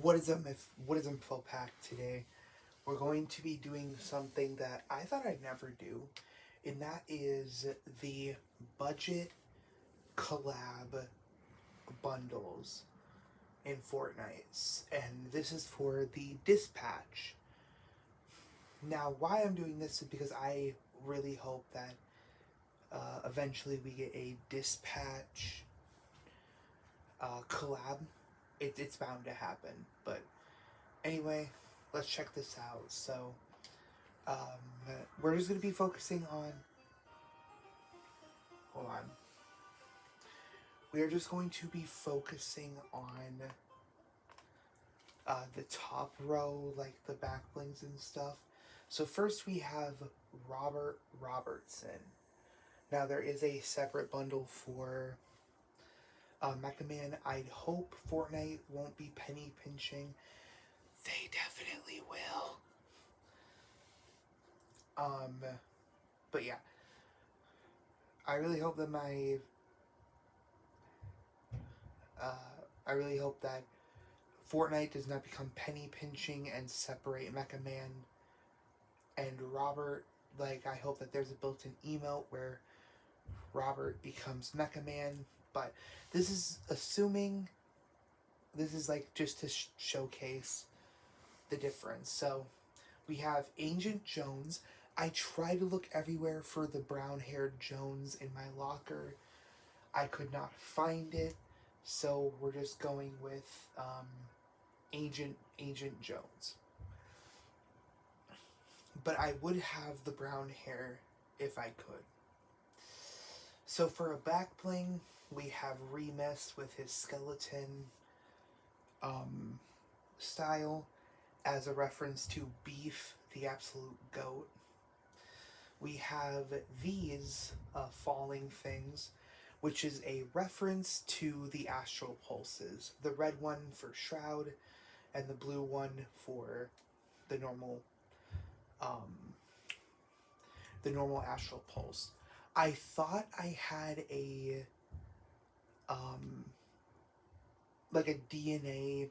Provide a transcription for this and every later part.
What is info pack today? We're going to be doing something that I thought I'd never do, and that is the budget collab bundles in Fortnite. And this is for the dispatch. Now, why I'm doing this is because I really hope that eventually we get a dispatch collab. It's bound to happen. But anyway, let's check this out. So, um, we're just going to be focusing on. Hold on. We are just going to be focusing on the top row, like the back blings and stuff. So first we have Robert Robertson. Now there is a separate bundle for Mecha Man. I hope Fortnite won't be penny pinching. They definitely will. But yeah, I really hope that I really hope that Fortnite does not become penny pinching and separate Mecha Man and Robert. Like, I hope that there's a built-in emote where Robert becomes Mecha Man. But this is assuming this is like just to showcase the difference. So we have Agent Jones. I tried to look everywhere for the brown-haired Jones in my locker. I could not find it, so we're just going with Agent Jones. But I would have the brown hair if I could. So for a back bling, we have Remus with his skeleton style as a reference to Beef, the absolute goat. We have these falling things, which is a reference to the astral pulses. The red one for Shroud, and the blue one for the normal astral pulse. I thought I had a like a DNA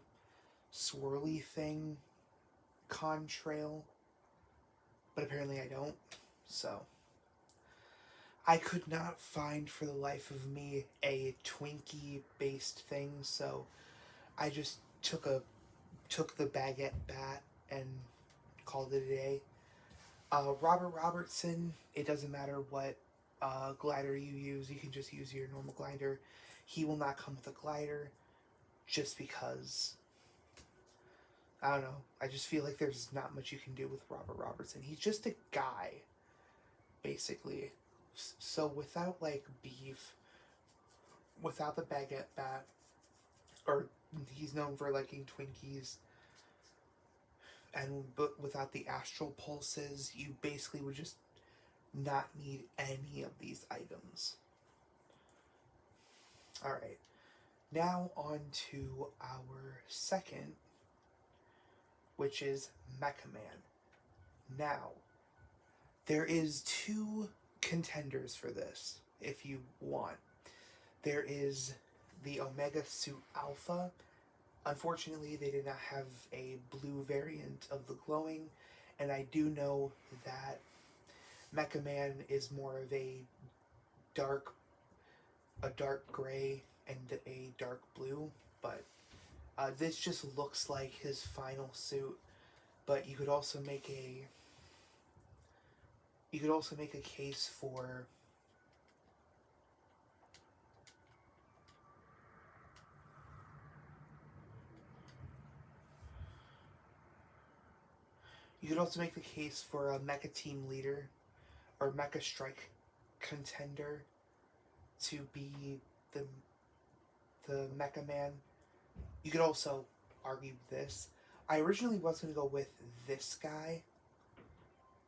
swirly thing contrail, but apparently I don't. So I could not find for the life of me a Twinkie based thing, so I just took the baguette bat and called it a day. Robert Robertson, it doesn't matter what glider you use, you can just use your normal glider. He will not come with a glider just because, I don't know, I just feel like there's not much you can do with Robert Robertson. He's just a guy, basically. So without like Beef, without the baguette bat, or he's known for liking Twinkies, and but without the astral pulses, you basically would just not need any of these items. Alright, now on to our second, which is Mecha Man. Now, there is two contenders for this, if you want. There is the Omega Suit Alpha. Unfortunately, they did not have a blue variant of the glowing, and I do know that Mecha Man is more of a dark gray and a dark blue, but this just looks like his final suit. But you could also make a case for a Mecha Team Leader or Mecha Strike contender to be the Mecha Man. You could also argue this. I originally was going to go with this guy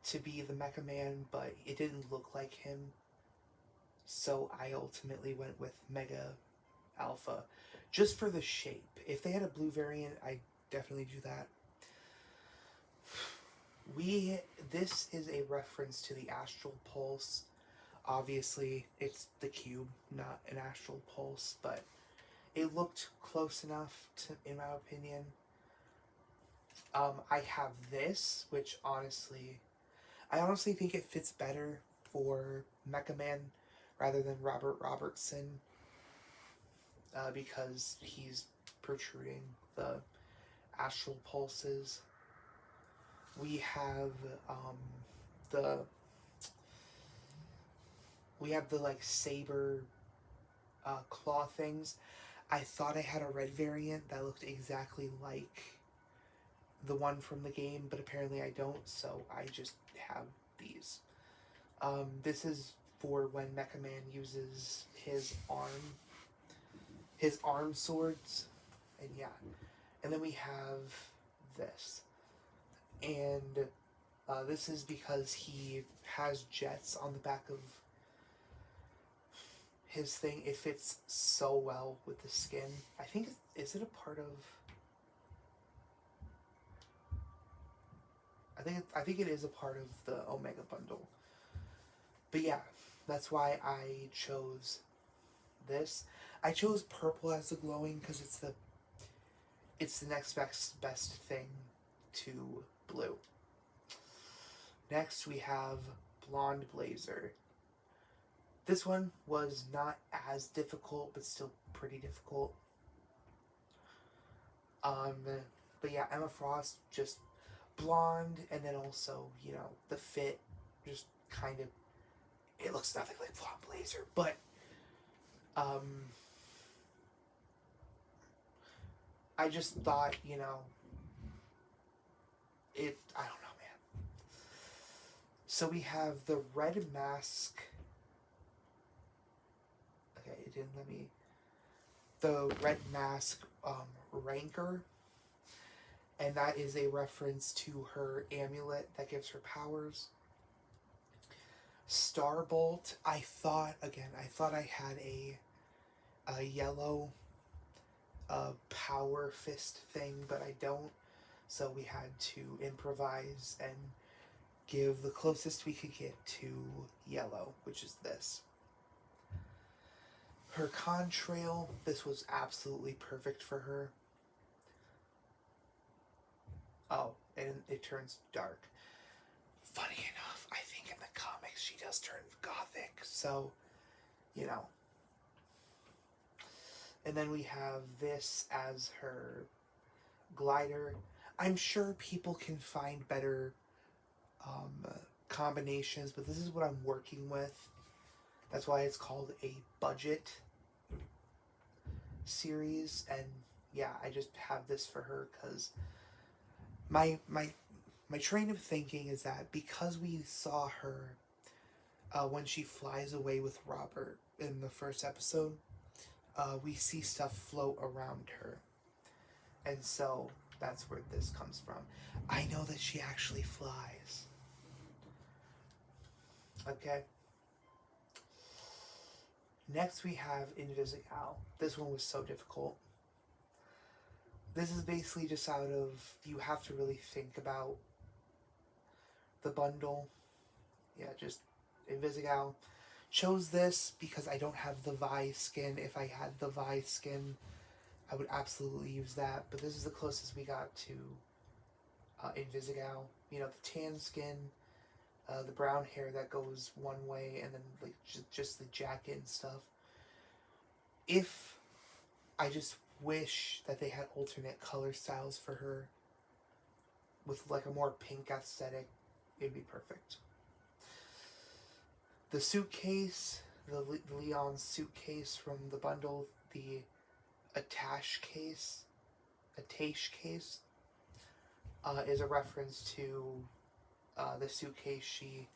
to be the Mecha Man, but it didn't look like him. So I ultimately went with Mega Alpha just for the shape. If they had a blue variant, I'd definitely do that. This is a reference to the astral pulse. Obviously, it's the cube, not an astral pulse, but it looked close enough in my opinion. I have this, which I honestly think it fits better for Mecha Man rather than Robert Robertson, because he's protruding the astral pulses. We have um, the like saber claw things. I thought I had a red variant that looked exactly like the one from the game, but apparently I don't, so I just have these. This is for when Mecha Man uses his arm swords, and yeah. And then we have this. And this is because he has jets on the back of his thing. It fits so well with the skin. I think, is it a part of... I think it is a part of the Omega bundle. But yeah, that's why I chose this. I chose purple as the glowing because it's the next best thing to blue. Next we have blonde blazer. This one was not as difficult, but still pretty difficult. But yeah, Emma Frost, just blonde, and then also, the fit, just kind of, it looks nothing like blonde blazer, but I just thought, I don't know, man. So we have the red mask. Okay, it didn't let me. The red mask Ranker, and that is a reference to her amulet that gives her powers. Starbolt, I thought I had a yellow power fist thing, but I don't. So we had to improvise and give the closest we could get to yellow, which is this. Her contrail, this was absolutely perfect for her. Oh, and it turns dark. Funny enough, I think in the comics she does turn gothic, so, And then we have this as her glider. I'm sure people can find better combinations, but this is what I'm working with. That's why it's called a budget series, and yeah, I just have this for her because my train of thinking is that because we saw her when she flies away with Robert in the first episode, we see stuff float around her, and so that's where this comes from. I know that she actually flies. Okay. Next we have Invisigal. This one was so difficult. This is basically just out of, you have to really think about the bundle. Yeah, just Invisigal. Chose this because I don't have the Vi skin. If I had the Vi skin, I would absolutely use that. But this is the closest we got to Invisigal. The tan skin, the brown hair that goes one way, and then like just the jacket and stuff. If I just wish that they had alternate color styles for her with like a more pink aesthetic, it'd be perfect. The suitcase, the Leon suitcase from the bundle, the attache case, is a reference to the suitcase she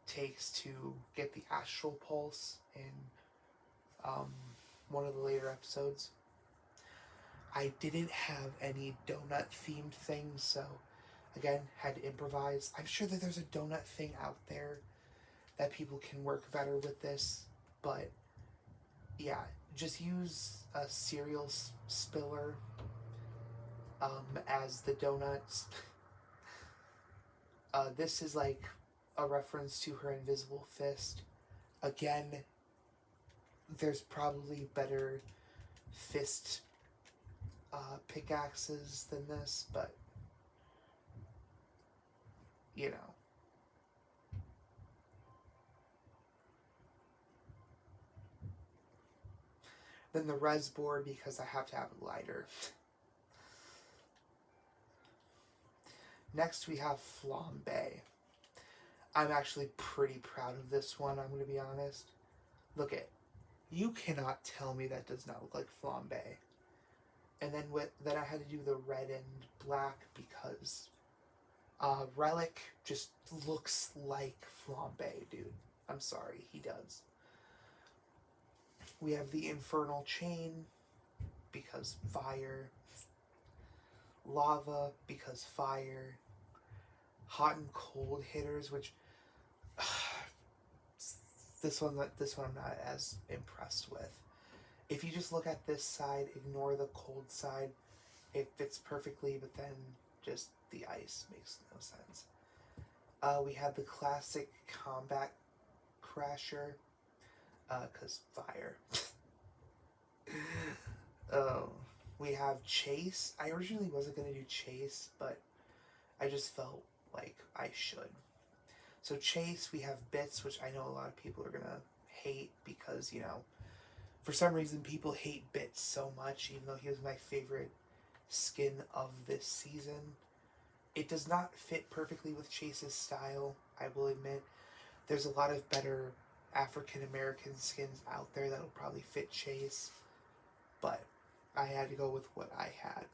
takes to get the astral pulse in one of the later episodes. I didn't have any donut themed things, so again, had to improvise. I'm sure that there's a donut thing out there that people can work better with this, but yeah, just use a cereal spiller as the donuts. This is like a reference to her invisible fist. Again, there's probably better fist pickaxes than this, but you know. Then the res board because I have to have a glider. Next we have flambe. I'm actually pretty proud of this one, I'm going to be honest. Look at, you cannot tell me that does not look like flambe. And then I had to do the red and black because Relic just looks like flambe, dude. I'm sorry, he does. We have the infernal chain because fire, lava because fire, hot and cold hitters, which this one I'm not as impressed with. If you just look at this side, ignore the cold side, it fits perfectly, but then just the ice makes no sense. We have the classic combat crasher, cause fire. We have chase. I originally wasn't gonna do chase, but I just felt like I should. So chase, we have bits, which I know a lot of people are gonna hate because, you know, for some reason people hate bits so much, even though he was my favorite skin of this season. It does not fit perfectly with Chase's style, I will admit. There's a lot of better African American skins out there that'll probably fit Chase, but I had to go with what I had.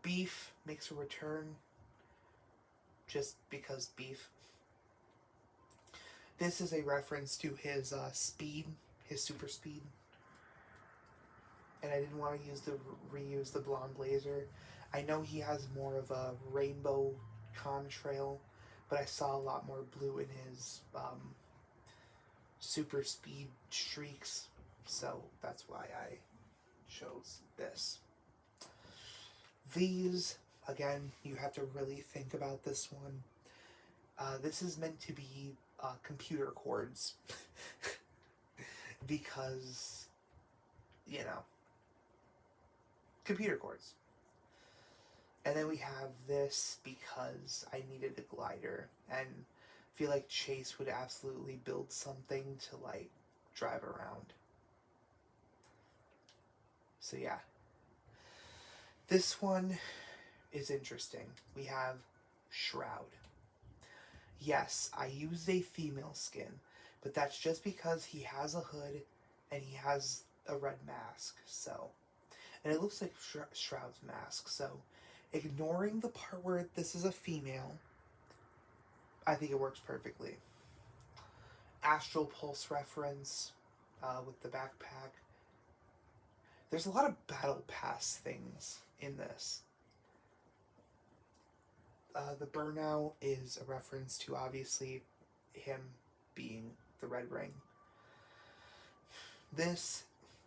Beef makes a return just because beef. This is a reference to his speed, his super speed. And I didn't want to reuse the blonde blazer. I know he has more of a rainbow contrail, but I saw a lot more blue in his super speed streaks, so that's why I chose this. These, again, you have to really think about this one. This is meant to be computer cords because, you know, computer cords. And then we have this because I needed a glider and feel like Chase would absolutely build something to like drive around. So yeah. This one is interesting. We have Shroud. Yes, I used a female skin, but that's just because he has a hood and he has a red mask, so. And it looks like Shroud's mask, so ignoring the part where this is a female, I think it works perfectly. Astral Pulse reference with the backpack. There's a lot of Battle Pass things in this. The Burnout is a reference to obviously him being the Red Ring. This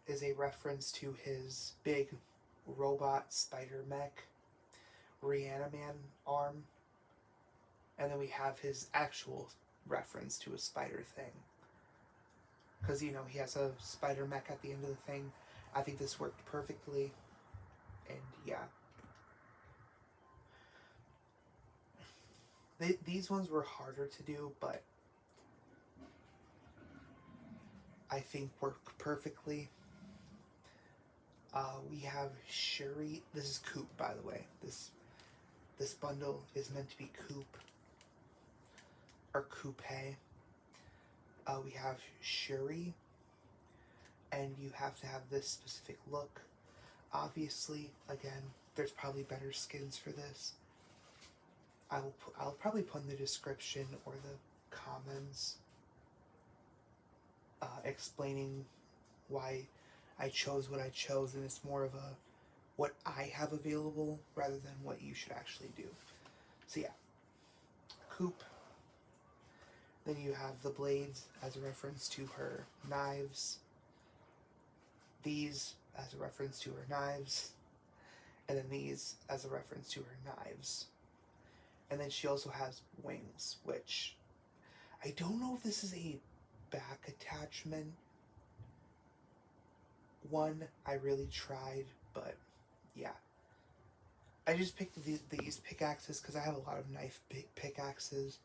is a reference to his big robot spider mech Reaniman arm. And then we have his actual reference to a spider thing. Because, you know, he has a spider mech at the end of the thing. I think this worked perfectly. And yeah. These ones were harder to do, but I think work perfectly. We have Shuri. This is Coop, by the way. This bundle is meant to be Coop or Coupe. We have Shuri, and you have to have this specific look. Obviously, again, there's probably better skins for this. I'll probably put in the description or the comments explaining why I chose what I chose, and it's more of a what I have available rather than what you should actually do. So yeah, Coupe. Then you have the blades as a reference to her knives. These as a reference to her knives. And then these as a reference to her knives. And then she also has wings, which I don't know if this is a back attachment one. I really tried, but yeah. I just picked these pickaxes because I have a lot of knife pickaxes,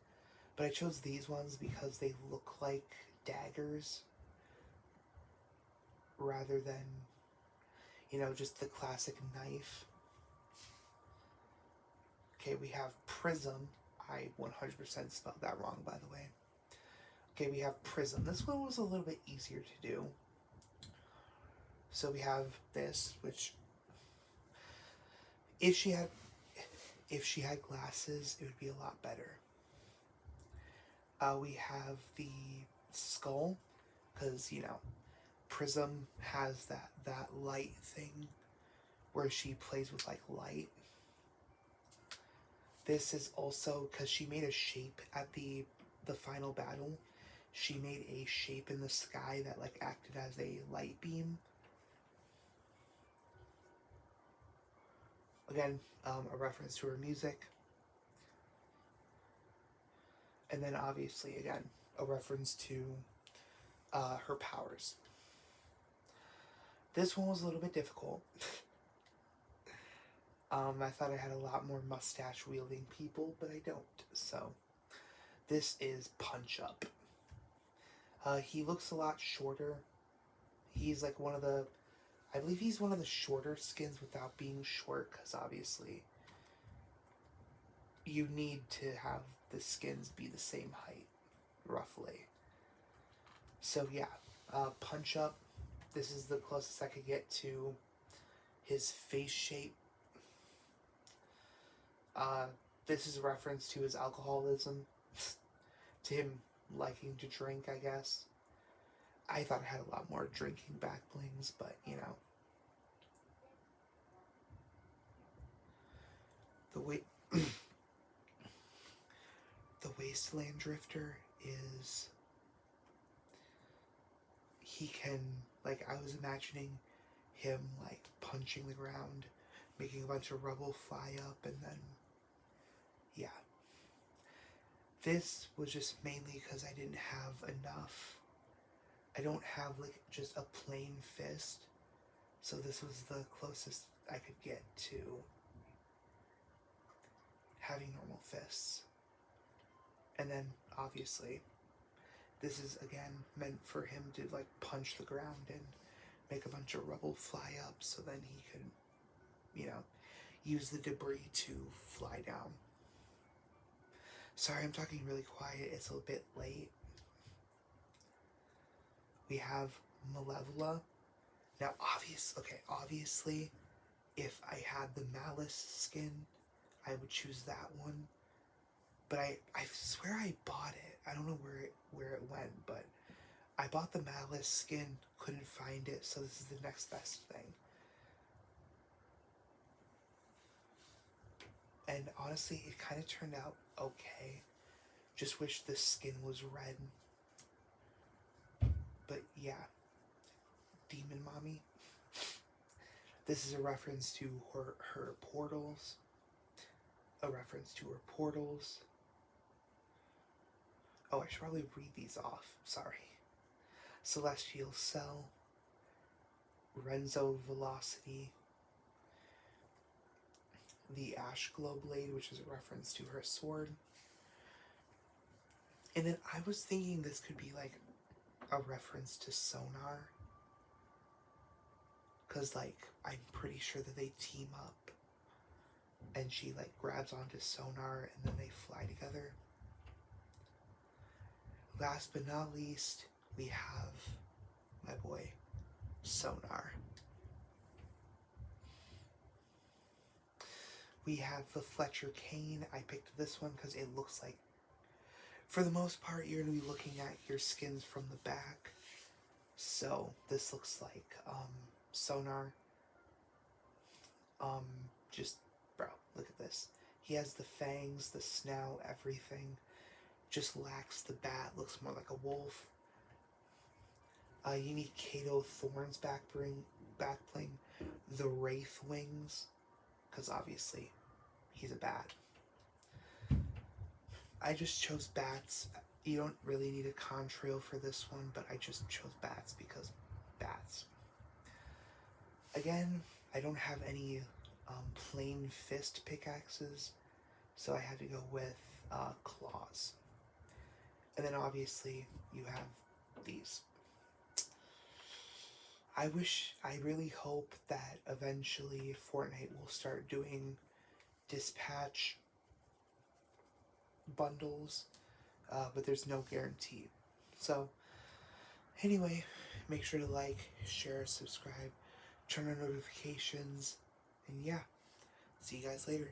but I chose these ones because they look like daggers rather than, just the classic knife. Okay, we have prism. I 100% spelled that wrong, by the way. Okay, we have prism. This one was a little bit easier to do. So we have this, which if she had glasses, it would be a lot better. We have the skull, because Prism has that light thing where she plays with like light. This is also because she made a shape at the final battle. She made a shape in the sky that like acted as a light beam. Again, a reference to her music. And then obviously, again, a reference to her powers. This one was a little bit difficult. I thought I had a lot more mustache wielding people, but I don't. So, this is Punch Up. He looks a lot shorter. He's like I believe he's one of the shorter skins without being short, because obviously you need to have the skins be the same height, roughly. So yeah, Punch Up. This is the closest I could get to his face shape. This is a reference to his alcoholism, to him liking to drink, I guess. I thought I had a lot more drinking back blings, but the way the Wasteland Drifter is, he can, like, I was imagining him like punching the ground, making a bunch of rubble fly up, and then yeah. This was just mainly because I didn't have enough. I don't have like just a plain fist, so this was the closest I could get to having normal fists. And then obviously this is again meant for him to like punch the ground and make a bunch of rubble fly up, so then he could use the debris to fly down. Sorry, I'm talking really quiet. It's a bit late. We have Malevola. Now, obviously, if I had the Malice skin, I would choose that one. But I swear I bought it. I don't know where it went, but I bought the Malice skin, couldn't find it, so this is the next best thing. And honestly, it kind of turned out okay. Just wish the skin was red. But yeah, Demon Mommy. This is a reference to her portals. A reference to her portals. Oh, I should probably read these off. Sorry. Celestial Cell. Renzo Velocity. The Ash Glow Blade, which is a reference to her sword. And then I was thinking this could be like a reference to Sonar. Because, like, I'm pretty sure that they team up. And she, like, grabs onto Sonar and then they fly together. Last but not least, we have my boy, Sonar. We have the Fletcher Cane. I picked this one because it looks like, for the most part, you're going to be looking at your skins from the back. So, this looks like Sonar. Just, bro, look at this. He has the fangs, the snout, everything. Just lacks the bat, looks more like a wolf. You need Kato Thorn's back bling, the Wraith Wings, because obviously he's a bat. I just chose bats. You don't really need a contrail for this one, but I just chose bats because bats. Again, I don't have any plain fist pickaxes, so I had to go with claws. And then obviously you have these. I really hope that eventually Fortnite will start doing dispatch bundles, but there's no guarantee. So, anyway, make sure to like, share, subscribe, turn on notifications, and yeah, see you guys later.